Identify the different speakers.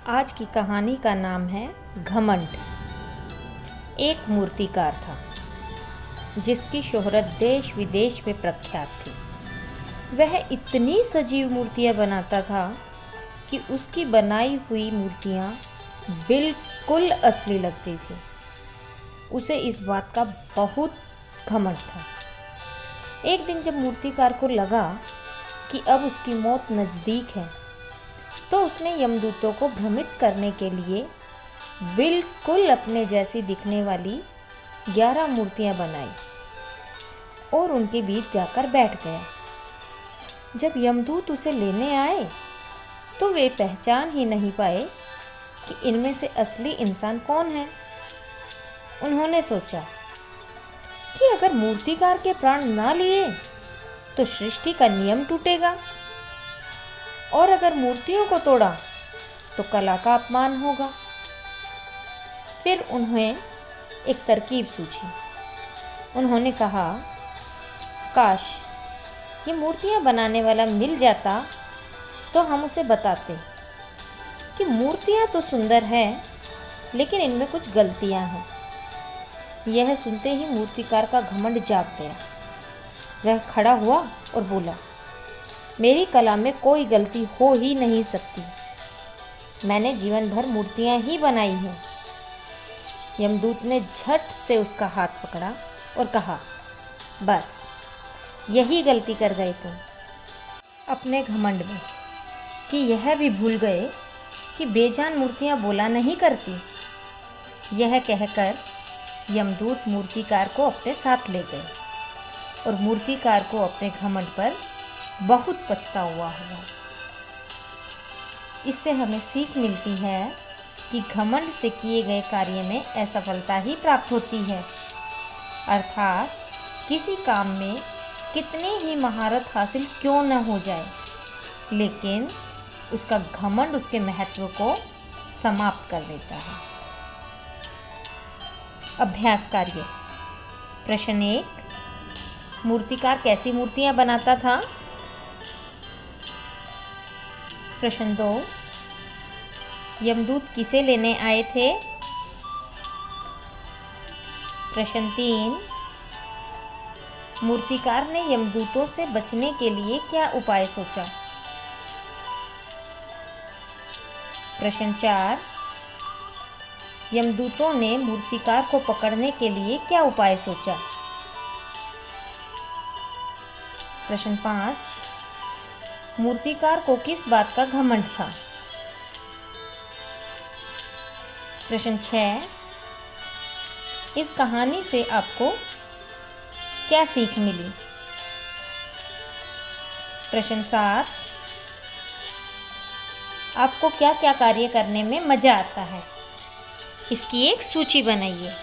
Speaker 1: आज की कहानी का नाम है घमंड। एक मूर्तिकार था जिसकी शोहरत देश विदेश में प्रख्यात थी। वह इतनी सजीव मूर्तियां बनाता था कि उसकी बनाई हुई मूर्तियां बिल्कुल असली लगती थी। उसे इस बात का बहुत घमंड था। एक दिन जब मूर्तिकार को लगा कि अब उसकी मौत नज़दीक है, तो उसने यमदूतों को भ्रमित करने के लिए बिल्कुल अपने जैसी दिखने वाली 11 मूर्तियां बनाई और उनके बीच जाकर बैठ गया। जब यमदूत उसे लेने आए तो वे पहचान ही नहीं पाए कि इनमें से असली इंसान कौन है। उन्होंने सोचा कि अगर मूर्तिकार के प्राण ना लिए तो सृष्टि का नियम टूटेगा, और अगर मूर्तियों को तोड़ा तो कला का अपमान होगा। फिर उन्हें एक तरकीब सूझी। उन्होंने कहा, काश ये मूर्तियां बनाने वाला मिल जाता तो हम उसे बताते कि मूर्तियां तो सुंदर हैं, लेकिन इनमें कुछ गलतियां हैं। यह सुनते ही मूर्तिकार का घमंड जाग गया। वह खड़ा हुआ और बोला, मेरी कला में कोई गलती हो ही नहीं सकती। मैंने जीवन भर मूर्तियां ही बनाई हैं। यमदूत ने झट से उसका हाथ पकड़ा और कहा, बस यही गलती कर गए तुम अपने घमंड में, कि यह भी भूल गए कि बेजान मूर्तियां बोला नहीं करती। यह कहकर यमदूत मूर्तिकार को अपने साथ ले गए और मूर्तिकार को अपने घमंड पर बहुत पछतावा हुआ। इससे हमें सीख मिलती है कि घमंड से किए गए कार्य में असफलता ही प्राप्त होती है। अर्थात किसी काम में कितनी ही महारत हासिल क्यों न हो जाए, लेकिन उसका घमंड उसके महत्व को समाप्त कर देता है। अभ्यास कार्य। प्रश्न 1, मूर्तिकार कैसी मूर्तियां बनाता था? प्रश्न 2, यमदूत किसे लेने आए थे? प्रश्न 3, मूर्तिकार ने यमदूतों से बचने के लिए क्या उपाय सोचा? प्रश्न 4, यमदूतों ने मूर्तिकार को पकड़ने के लिए क्या उपाय सोचा? प्रश्न 5, मूर्तिकार को किस बात का घमंड था? प्रश्न 6, इस कहानी से आपको क्या सीख मिली? प्रश्न 7, आपको क्या क्या कार्य करने में मज़ा आता है? इसकी एक सूची बनाइए।